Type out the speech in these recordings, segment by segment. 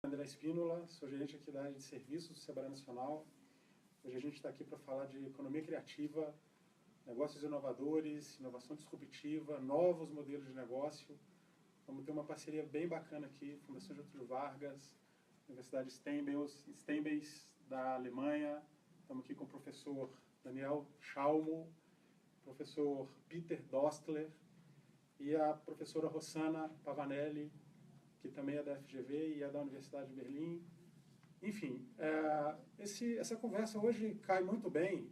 André Espínola, sou gerente aqui da área de serviços do Sebrae Nacional. Hoje a gente está aqui para falar de economia criativa, negócios inovadores, inovação disruptiva, novos modelos de negócio. Vamos ter uma parceria bem bacana aqui, Fundação Getúlio Vargas, Universidade Steinbeis da Alemanha. Estamos aqui com o professor Daniel Schalmo, professor Peter Dostler e a professora Rossana Pavanelli, que também é da FGV e é da Universidade de Berlim. Enfim, essa conversa hoje cai muito bem,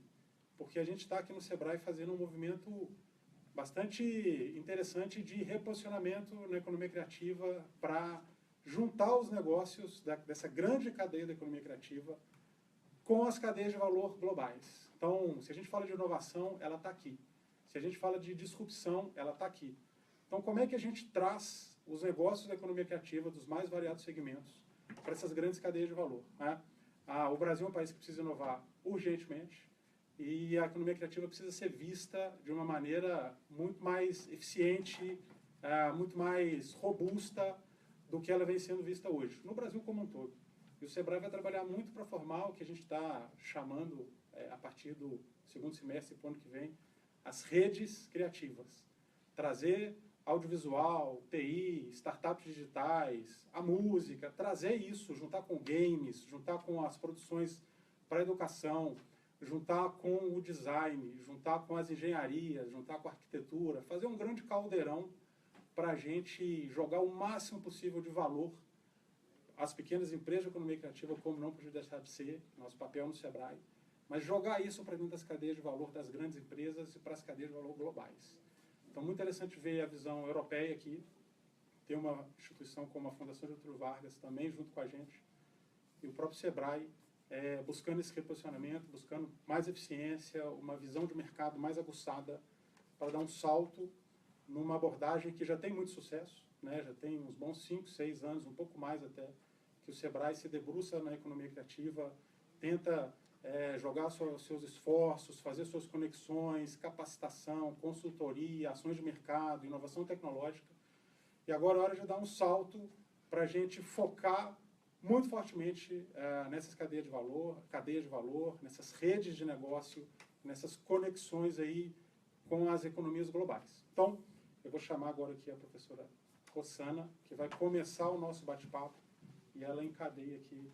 porque a gente está aqui no Sebrae fazendo um movimento bastante interessante de reposicionamento na economia criativa para juntar os negócios dessa grande cadeia da economia criativa com as cadeias de valor globais. Então, se a gente fala de inovação, ela está aqui. Se a gente fala de disrupção, ela está aqui. Então, como é que a gente traz os negócios da economia criativa dos mais variados segmentos para essas grandes cadeias de valor, né? O Brasil é um país que precisa inovar urgentemente e a economia criativa precisa ser vista de uma maneira muito mais eficiente, muito mais robusta do que ela vem sendo vista hoje, no Brasil como um todo. E o Sebrae vai trabalhar muito para formar o que a gente está chamando, a partir do segundo semestre para o ano que vem, as redes criativas. Trazer audiovisual, TI, startups digitais, a música, trazer isso, juntar com games, juntar com as produções para a educação, juntar com o design, juntar com as engenharias, juntar com a arquitetura, fazer um grande caldeirão para a gente jogar o máximo possível de valor às pequenas empresas de economia criativa, como não pode deixar de ser, nosso papel no Sebrae, mas jogar isso para dentro das cadeias de valor das grandes empresas e para as cadeias de valor globais. Então, muito interessante ver a visão europeia aqui. Tem uma instituição como a Fundação Getúlio Vargas também junto com a gente. E o próprio Sebrae buscando esse reposicionamento, buscando mais eficiência, uma visão de mercado mais aguçada para dar um salto numa abordagem que já tem muito sucesso, né? Já tem uns bons 5, 6 anos, um pouco mais até, que o Sebrae se debruça na economia criativa, tenta jogar seus esforços, fazer suas conexões, capacitação, consultoria, ações de mercado, inovação tecnológica. E agora é hora de dar um salto para a gente focar muito fortemente nessas cadeias de valor, nessas redes de negócio, nessas conexões aí com as economias globais. Então, eu vou chamar agora aqui a professora Rossana, que vai começar o nosso bate-papo, e ela encadeia aqui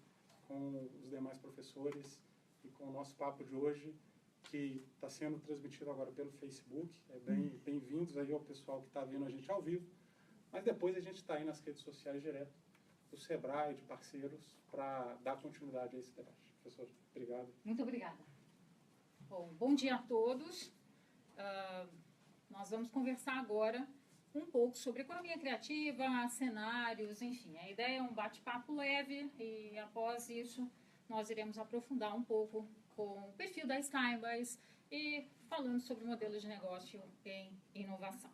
com os demais professores e com o nosso papo de hoje, que está sendo transmitido agora pelo Facebook. Bem-vindos aí ao pessoal que está vendo a gente ao vivo, mas depois a gente está aí nas redes sociais direto, do Sebrae, de parceiros, para dar continuidade a esse debate. Professor, obrigado. Muito obrigada. Bom dia a todos. Nós vamos conversar agora um pouco sobre economia criativa, cenários, enfim. A ideia é um bate-papo leve e, após isso, nós iremos aprofundar um pouco com o perfil da Steinbeis e falando sobre modelos de negócio em inovação.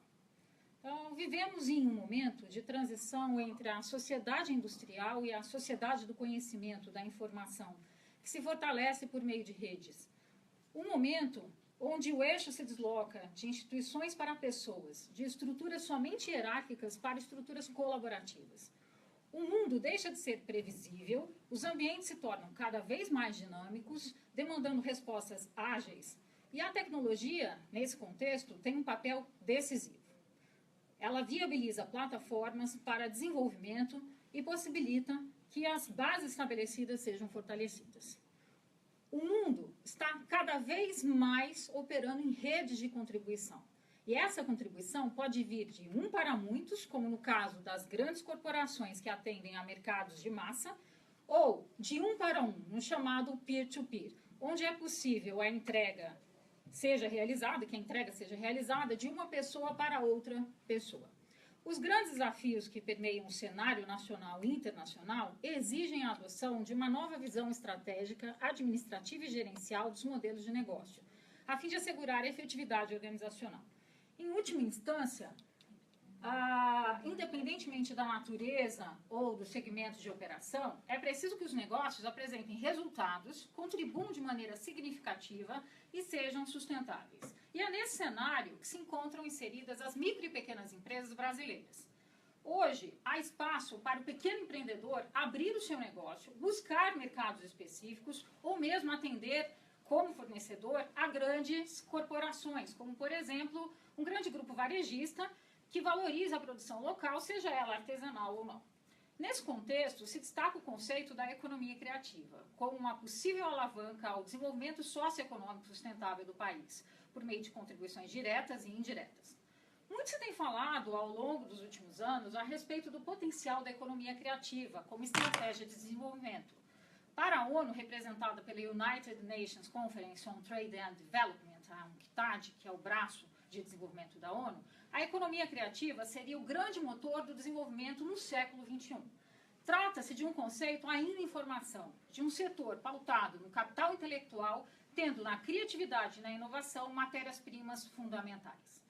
Então, vivemos em um momento de transição entre a sociedade industrial e a sociedade do conhecimento, da informação, que se fortalece por meio de redes. Um momento onde o eixo se desloca de instituições para pessoas, de estruturas somente hierárquicas para estruturas colaborativas. O mundo deixa de ser previsível, os ambientes se tornam cada vez mais dinâmicos, demandando respostas ágeis, e a tecnologia, nesse contexto, tem um papel decisivo. Ela viabiliza plataformas para desenvolvimento e possibilita que as bases estabelecidas sejam fortalecidas. O mundo está cada vez mais operando em redes de contribuição. E essa contribuição pode vir de um para muitos, como no caso das grandes corporações que atendem a mercados de massa, ou de um para um, no chamado peer-to-peer, onde é possível a entrega seja realizada, que a entrega seja realizada de uma pessoa para outra pessoa. Os grandes desafios que permeiam o cenário nacional e internacional exigem a adoção de uma nova visão estratégica, administrativa e gerencial dos modelos de negócio, a fim de assegurar a efetividade organizacional. Em última instância, independentemente da natureza ou do segmento de operação, é preciso que os negócios apresentem resultados, contribuam de maneira significativa e sejam sustentáveis. E é nesse cenário que se encontram inseridas as micro e pequenas empresas brasileiras. Hoje, há espaço para o pequeno empreendedor abrir o seu negócio, buscar mercados específicos ou mesmo atender como fornecedor a grandes corporações, como, por exemplo, um grande grupo varejista que valoriza a produção local, seja ela artesanal ou não. Nesse contexto, se destaca o conceito da economia criativa, como uma possível alavanca ao desenvolvimento socioeconômico sustentável do país, por meio de contribuições diretas e indiretas. Muito se tem falado ao longo dos últimos anos a respeito do potencial da economia criativa como estratégia de desenvolvimento. Para a ONU, representada pela United Nations Conference on Trade and Development, a UNCTAD, que é o braço de desenvolvimento da ONU, a economia criativa seria o grande motor do desenvolvimento no século XXI. Trata-se de um conceito ainda em formação, de um setor pautado no capital intelectual, tendo na criatividade e na inovação matérias-primas fundamentais.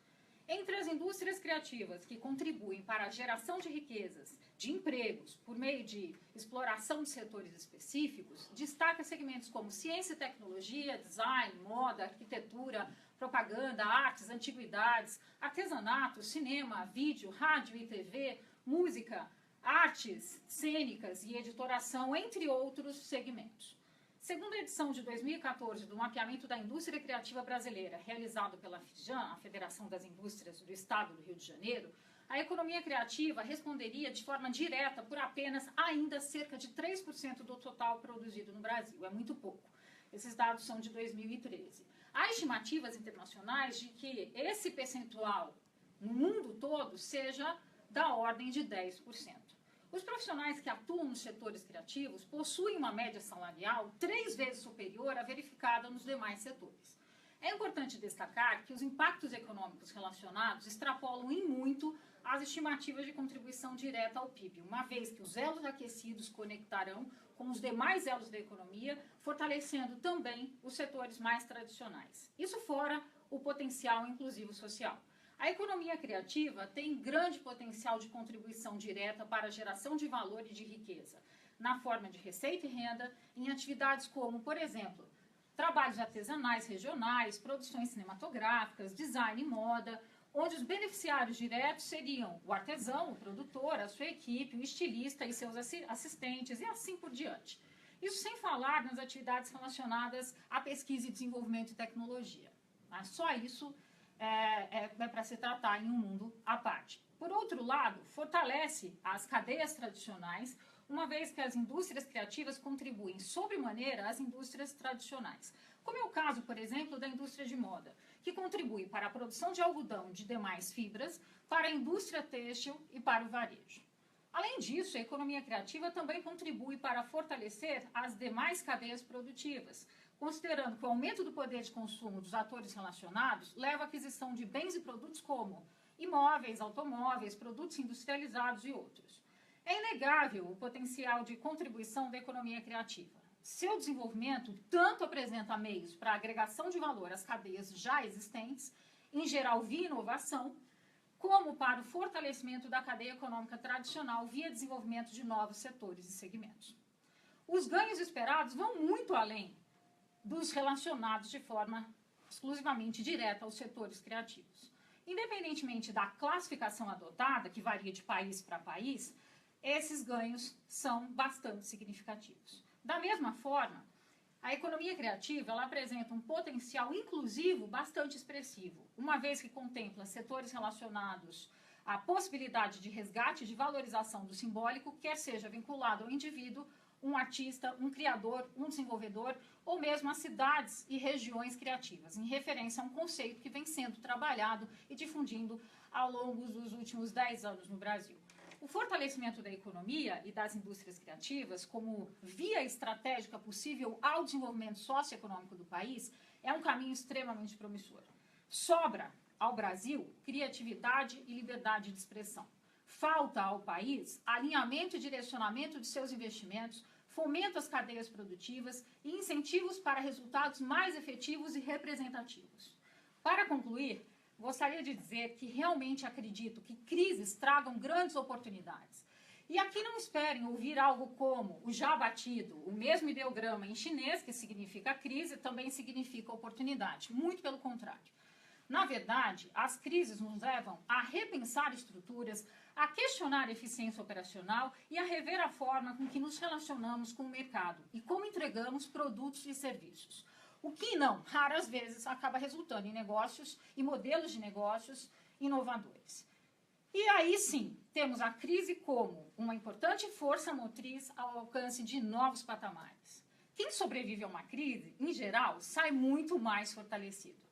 Entre as indústrias criativas que contribuem para a geração de riquezas, de empregos, por meio de exploração de setores específicos, destaca segmentos como ciência e tecnologia, design, moda, arquitetura, propaganda, artes, antiguidades, artesanato, cinema, vídeo, rádio e TV, música, artes cênicas e editoração, entre outros segmentos. Segundo a edição de 2014 do Mapeamento da Indústria Criativa Brasileira, realizado pela FIJAN, a Federação das Indústrias do Estado do Rio de Janeiro, a economia criativa responderia de forma direta por apenas ainda cerca de 3% do total produzido no Brasil. É muito pouco. Esses dados são de 2013. Há estimativas internacionais de que esse percentual no mundo todo seja da ordem de 10%. Os profissionais que atuam nos setores criativos possuem uma média salarial 3 vezes superior à verificada nos demais setores. É importante destacar que os impactos econômicos relacionados extrapolam em muito as estimativas de contribuição direta ao PIB, uma vez que os elos aquecidos conectarão com os demais elos da economia, fortalecendo também os setores mais tradicionais. Isso fora o potencial inclusivo social. A economia criativa tem grande potencial de contribuição direta para a geração de valor e de riqueza, na forma de receita e renda, em atividades como, por exemplo, trabalhos artesanais regionais, produções cinematográficas, design e moda, onde os beneficiários diretos seriam o artesão, o produtor, a sua equipe, o estilista e seus assistentes, e assim por diante. Isso sem falar nas atividades relacionadas à pesquisa e desenvolvimento e tecnologia. Mas só isso é para se tratar em um mundo à parte. Por outro lado, fortalece as cadeias tradicionais, uma vez que as indústrias criativas contribuem sobremaneira às indústrias tradicionais. Como é o caso, por exemplo, da indústria de moda, que contribui para a produção de algodão e de demais fibras, para a indústria têxtil e para o varejo. Além disso, a economia criativa também contribui para fortalecer as demais cadeias produtivas, considerando que o aumento do poder de consumo dos atores relacionados leva à aquisição de bens e produtos como imóveis, automóveis, produtos industrializados e outros. É inegável o potencial de contribuição da economia criativa. Seu desenvolvimento tanto apresenta meios para a agregação de valor às cadeias já existentes, em geral via inovação, como para o fortalecimento da cadeia econômica tradicional via desenvolvimento de novos setores e segmentos. Os ganhos esperados vão muito além dos relacionados de forma exclusivamente direta aos setores criativos. Independentemente da classificação adotada, que varia de país para país, esses ganhos são bastante significativos. Da mesma forma, a economia criativa ela apresenta um potencial inclusivo bastante expressivo, uma vez que contempla setores relacionados à possibilidade de resgate e de valorização do simbólico, quer seja vinculado ao indivíduo, um artista, um criador, um desenvolvedor, ou mesmo as cidades e regiões criativas, em referência a um conceito que vem sendo trabalhado e difundindo ao longo dos últimos 10 anos no Brasil. O fortalecimento da economia e das indústrias criativas como via estratégica possível ao desenvolvimento socioeconômico do país é um caminho extremamente promissor. Sobra ao Brasil criatividade e liberdade de expressão. Falta ao país alinhamento e direcionamento de seus investimentos, fomento às cadeias produtivas e incentivos para resultados mais efetivos e representativos. Para concluir, gostaria de dizer que realmente acredito que crises tragam grandes oportunidades. E aqui não esperem ouvir algo como o já batido, o mesmo ideograma em chinês, que significa crise, também significa oportunidade. Muito pelo contrário. Na verdade, as crises nos levam a repensar estruturas, a questionar a eficiência operacional e a rever a forma com que nos relacionamos com o mercado e como entregamos produtos e serviços. O que não, raras vezes, acaba resultando em negócios e modelos de negócios inovadores. E aí sim, temos a crise como uma importante força motriz ao alcance de novos patamares. Quem sobrevive a uma crise, em geral, sai muito mais fortalecido,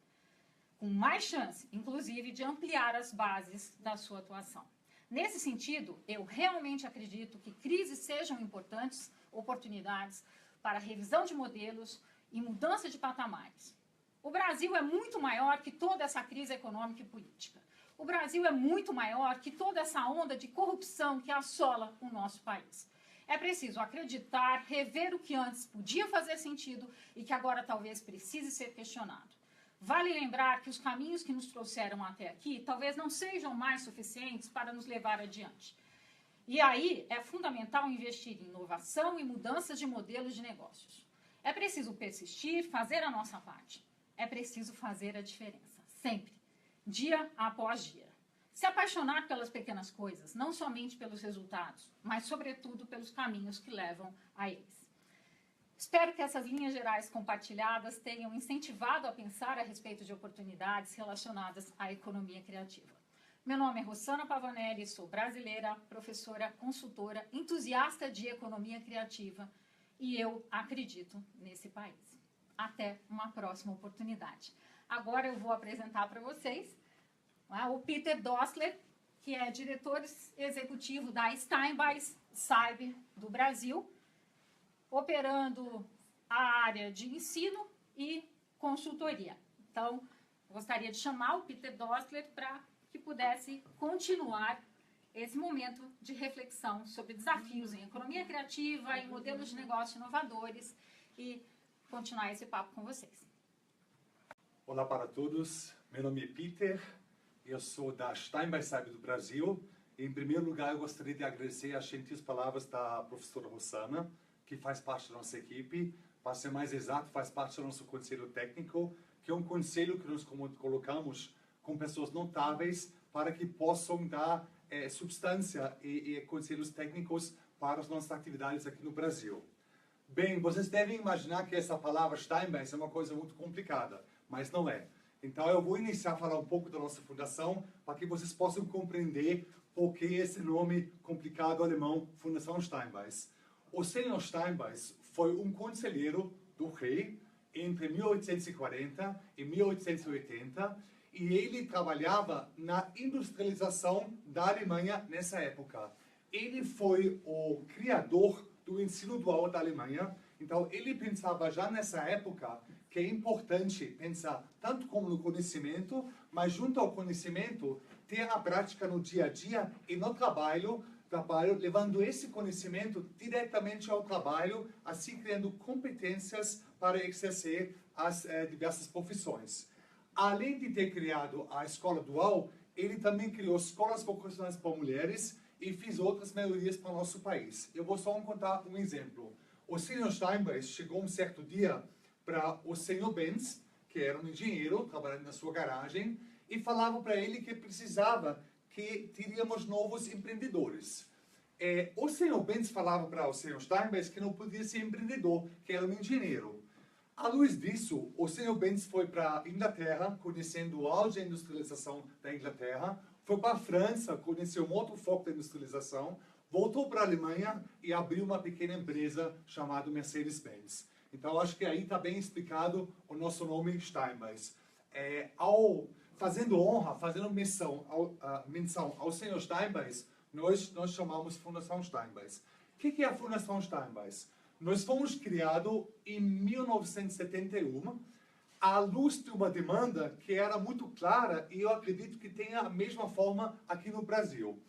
com mais chance, inclusive, de ampliar as bases da sua atuação. Nesse sentido, eu realmente acredito que crises sejam importantes oportunidades para revisão de modelos e mudança de patamares. O Brasil é muito maior que toda essa crise econômica e política. O Brasil é muito maior que toda essa onda de corrupção que assola o nosso país. É preciso acreditar, rever o que antes podia fazer sentido e que agora talvez precise ser questionado. Vale lembrar que os caminhos que nos trouxeram até aqui talvez não sejam mais suficientes para nos levar adiante. E aí é fundamental investir em inovação e mudanças de modelos de negócios. É preciso persistir, fazer a nossa parte. É preciso fazer a diferença, sempre, dia após dia. Se apaixonar pelas pequenas coisas, não somente pelos resultados, mas sobretudo pelos caminhos que levam a eles. Espero que essas linhas gerais compartilhadas tenham incentivado a pensar a respeito de oportunidades relacionadas à economia criativa. Meu nome é Rossana Pavanelli, sou brasileira, professora, consultora, entusiasta de economia criativa e eu acredito nesse país. Até uma próxima oportunidade. Agora eu vou apresentar para vocês o Peter Dossler, que é diretor executivo da Steinbeis Cyber do Brasil, operando a área de ensino e consultoria. Então, gostaria de chamar o Peter Dossler para que pudesse continuar esse momento de reflexão sobre desafios em economia criativa, em modelos de negócio inovadores e continuar esse papo com vocês. Olá para todos, meu nome é Peter, eu sou da Steinbeis Cyber do Brasil. Em primeiro lugar, eu gostaria de agradecer as gentis palavras da professora Rossana, que faz parte da nossa equipe, para ser mais exato, faz parte do nosso conselho técnico, que é um conselho que nós colocamos com pessoas notáveis para que possam dar substância e conselhos técnicos para as nossas atividades aqui no Brasil. Bem, vocês devem imaginar que essa palavra Steinbeis é uma coisa muito complicada, mas não é. Então eu vou iniciar a falar um pouco da nossa fundação para que vocês possam compreender por que esse nome complicado alemão, Fundação Steinbeis. O senhor Steinbeis foi um conselheiro do rei entre 1840 e 1880 e ele trabalhava na industrialização da Alemanha nessa época. Ele foi o criador do ensino dual da Alemanha, então ele pensava já nessa época que é importante pensar tanto como no conhecimento, mas junto ao conhecimento ter a prática no dia a dia e no trabalho, levando esse conhecimento diretamente ao trabalho, assim criando competências para exercer as diversas profissões. Além de ter criado a escola dual, ele também criou escolas vocacionais para mulheres e fez outras melhorias para o nosso país. Eu vou só contar um exemplo. O senhor Steinbeis chegou um certo dia para o senhor Benz, que era um engenheiro trabalhando na sua garagem, e falava para ele que precisava que teríamos novos empreendedores. O senhor Benz falava para o senhor Steinbeis que não podia ser empreendedor, que era um engenheiro. À luz disso, o senhor Benz foi para a Inglaterra, conhecendo o auge da industrialização da Inglaterra, foi para a França, conheceu um outro foco da industrialização, voltou para a Alemanha e abriu uma pequena empresa chamada Mercedes-Benz. Então, acho que aí está bem explicado o nosso nome Steinbeis. Fazendo honra, fazendo menção ao senhor Steinbeis, nós chamamos Fundação Steinbeis. O que é a Fundação Steinbeis? Nós fomos criados em 1971, à luz de uma demanda que era muito clara e eu acredito que tenha a mesma forma aqui no Brasil.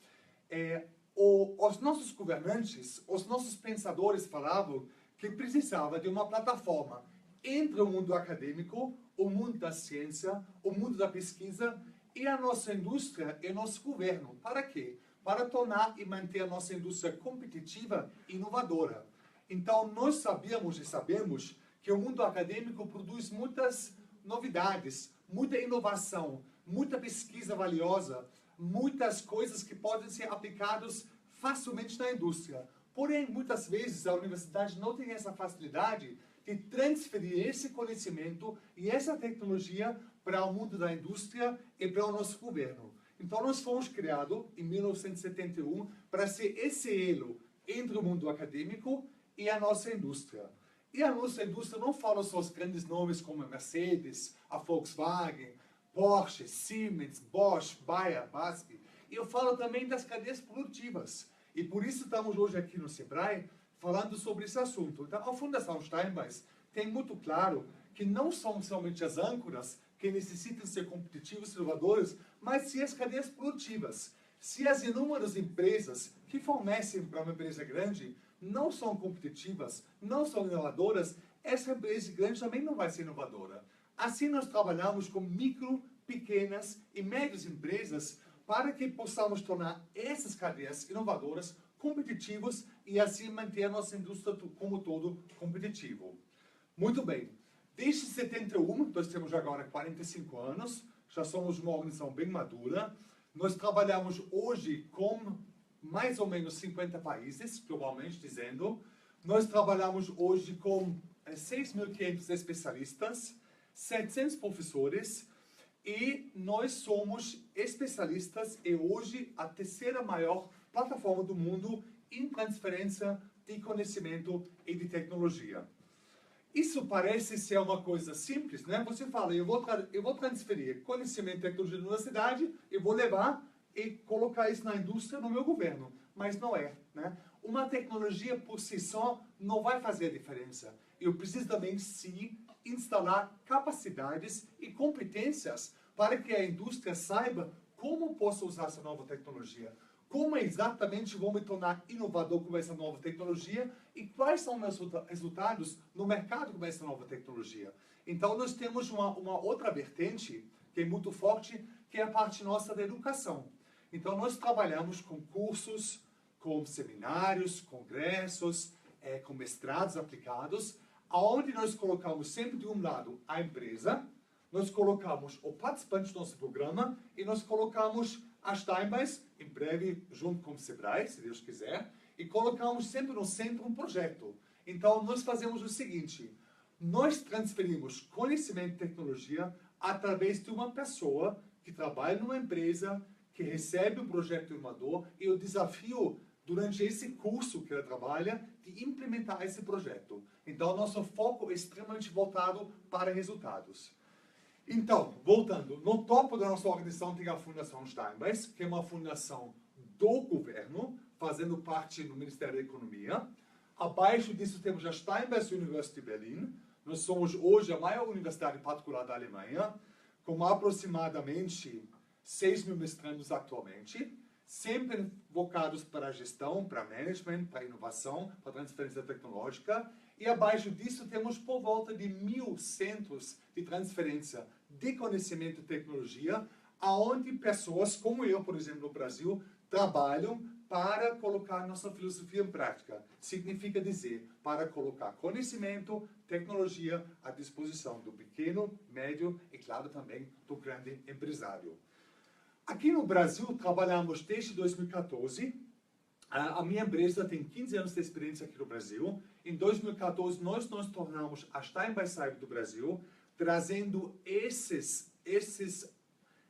Os nossos governantes, os nossos pensadores falavam que precisava de uma plataforma entre o mundo acadêmico, o mundo da ciência, o mundo da pesquisa e a nossa indústria e o nosso governo. Para quê? Para tornar e manter a nossa indústria competitiva e inovadora. Então, nós sabíamos e sabemos que o mundo acadêmico produz muitas novidades, muita inovação, muita pesquisa valiosa, muitas coisas que podem ser aplicadas facilmente na indústria. Porém, muitas vezes a universidade não tem essa facilidade de transferir esse conhecimento e essa tecnologia para o mundo da indústria e para o nosso governo. Então, nós fomos criados em 1971 para ser esse elo entre o mundo acadêmico e a nossa indústria. E a nossa indústria não fala só os grandes nomes como a Mercedes, a Volkswagen, Porsche, Siemens, Bosch, Bayer, BASF. E eu falo também das cadeias produtivas. E por isso estamos hoje aqui no Sebrae falando sobre esse assunto. Então, a Fundação Steinbeis tem muito claro que não são somente as âncoras que necessitam ser competitivas e inovadoras, mas sim as cadeias produtivas. Se as inúmeras empresas que fornecem para uma empresa grande não são competitivas, não são inovadoras, essa empresa grande também não vai ser inovadora. Assim, nós trabalhamos com micro, pequenas e médias empresas para que possamos tornar essas cadeias inovadoras competitivas e assim manter a nossa indústria como todo competitivo. Muito bem. Desde 71, nós temos agora 45 anos, já somos uma organização bem madura. Nós trabalhamos hoje com mais ou menos 50 países, globalmente dizendo. Nós trabalhamos hoje com 6.500 especialistas, 700 professores, e nós somos especialistas e hoje a terceira maior plataforma do mundo em transferência de conhecimento e de tecnologia. Isso parece ser uma coisa simples, né? Você fala, eu vou transferir conhecimento e tecnologia na universidade, eu vou levar e colocar isso na indústria, no meu governo. Mas não é, né? Uma tecnologia por si só não vai fazer a diferença. Eu preciso também, sim, instalar capacidades e competências para que a indústria saiba como posso usar essa nova tecnologia, como exatamente vou me tornar inovador com essa nova tecnologia e quais são meus resultados no mercado com essa nova tecnologia. Então, nós temos uma outra vertente que é muito forte, que é a parte nossa da educação. Então, nós trabalhamos com cursos, com seminários, congressos, com mestrados aplicados, onde nós colocamos sempre de um lado a empresa, nós colocamos o participante do nosso programa e nós colocamos a Steinbeis, em breve, junto com o Sebrae, se Deus quiser, e colocamos sempre no centro um projeto. Então, nós fazemos o seguinte, nós transferimos conhecimento e tecnologia através de uma pessoa que trabalha numa empresa, que recebe um projeto inovador e o desafio, durante esse curso que ela trabalha, de implementar esse projeto. Então, nosso foco é extremamente voltado para resultados. Então, voltando, no topo da nossa organização tem a Fundação Steinbeis, que é uma fundação do governo, fazendo parte do Ministério da Economia. Abaixo disso temos a Steinbeis University Berlin. Nós somos hoje a maior universidade particular da Alemanha, com aproximadamente 6.000 mestrandos atualmente, sempre focados para a gestão, para management, para inovação, para transferência tecnológica. E abaixo disso temos por volta de 1.000 centros de transferência de conhecimento e tecnologia, aonde pessoas como eu, por exemplo, no Brasil, trabalham para colocar nossa filosofia em prática. Significa dizer, para colocar conhecimento, tecnologia à disposição do pequeno, médio e, claro, também do grande empresário. Aqui no Brasil, trabalhamos desde 2014. A minha empresa tem 15 anos de experiência aqui no Brasil. Em 2014, nós nos tornamos a Steinbeis do Brasil, trazendo esses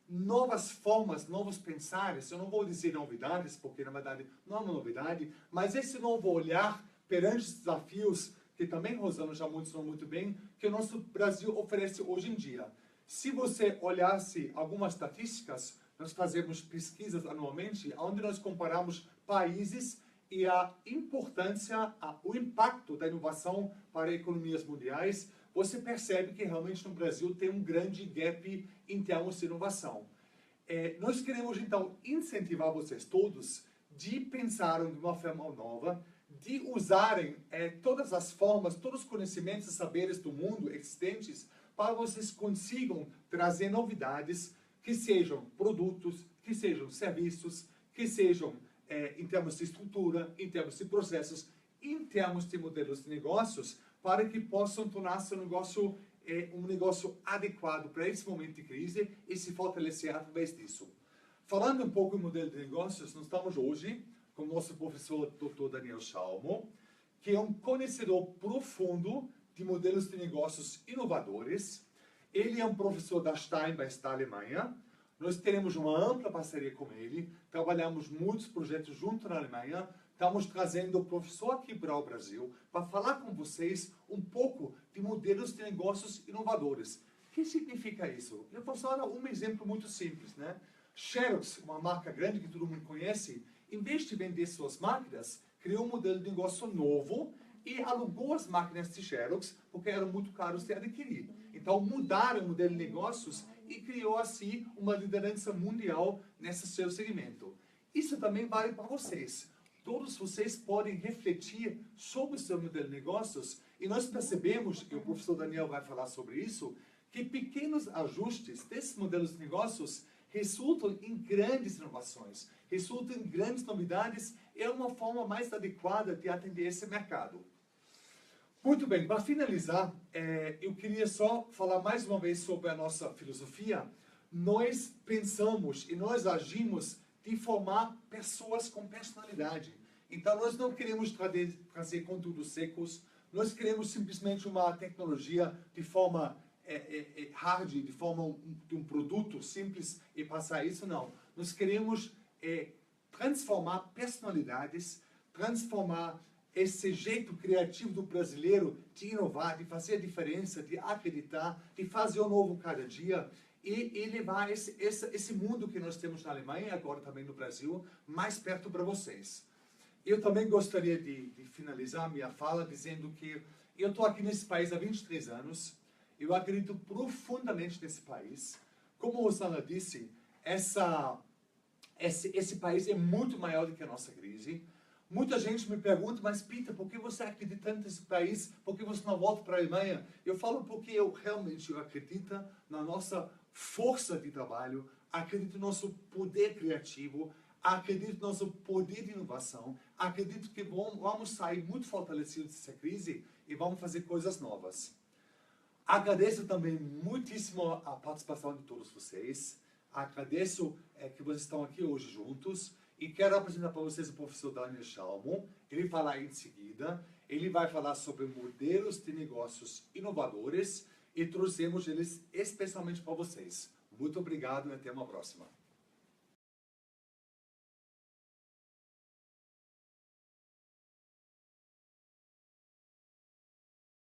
novas formas, novos pensares. Eu não vou dizer novidades, porque na verdade não é uma novidade, mas esse novo olhar perante os desafios que também Rosana já mencionou muito bem, que o nosso Brasil oferece hoje em dia. Se você olhasse algumas estatísticas, nós fazemos pesquisas anualmente, onde nós comparamos países e a importância, o impacto da inovação para economias mundiais. Você percebe que realmente no Brasil tem um grande gap em termos de inovação. Nós queremos então incentivar vocês todos de pensarem de uma forma nova, de usarem todas as formas, todos os conhecimentos e saberes do mundo existentes para vocês consigam trazer novidades que sejam produtos, que sejam serviços, que sejam em termos de estrutura, em termos de processos, em termos de modelos de negócios, para que possam tornar seu negócio um negócio adequado para esse momento de crise e se fortalecer através disso. Falando um pouco em modelo de negócios, nós estamos hoje com o nosso professor Dr. Daniel Schalmo, que é um conhecedor profundo de modelos de negócios inovadores. Ele é um professor da Steinbeis da Alemanha. Nós teremos uma ampla parceria com ele, trabalhamos muitos projetos junto na Alemanha, estamos trazendo o professor aqui para o Brasil para falar com vocês um pouco de modelos de negócios inovadores. O que significa isso? Eu vou dar um exemplo muito simples, né? Xerox, uma marca grande que todo mundo conhece, em vez de vender suas máquinas, criou um modelo de negócio novo e alugou as máquinas de Xerox porque eram muito caros de adquirir. Então mudaram o modelo de negócios e criou assim uma liderança mundial nesse seu segmento. Isso também vale para vocês. Todos vocês podem refletir sobre o seu modelo de negócios e nós percebemos, e o professor Daniel vai falar sobre isso, que pequenos ajustes desses modelos de negócios resultam em grandes inovações, resultam em grandes novidades, é uma forma mais adequada de atender esse mercado. Muito bem, para finalizar, eu queria só falar mais uma vez sobre a nossa filosofia. Nós pensamos e nós agimos de formar pessoas com personalidade. Então, nós não queremos trazer conteúdos secos, nós queremos simplesmente uma tecnologia de forma hard, de forma de um produto simples e passar isso, não. Nós queremos transformar personalidades, transformar esse jeito criativo do brasileiro de inovar, de fazer a diferença, de acreditar, de fazer o novo cada dia e levar esse mundo que nós temos na Alemanha e agora também no Brasil mais perto para vocês. Eu também gostaria de finalizar minha fala dizendo que eu estou aqui nesse país há 23 anos, eu acredito profundamente nesse país. Como a Rosana disse, esse país é muito maior do que a nossa crise. Muita gente me pergunta, mas Peter, por que você acredita tanto nesse país? Por que você não volta para a Alemanha? Eu falo porque eu realmente acredito na nossa força de trabalho, acredito no nosso poder criativo, acredito no nosso poder de inovação, acredito que vamos sair muito fortalecidos dessa crise e vamos fazer coisas novas. Agradeço também muitíssimo a participação de todos vocês. Agradeço que vocês estão aqui hoje juntos. E quero apresentar para vocês o professor Daniel Schalmo. Ele vai falar em seguida. Ele vai falar sobre modelos de negócios inovadores e trouxemos eles especialmente para vocês. Muito obrigado e até uma próxima.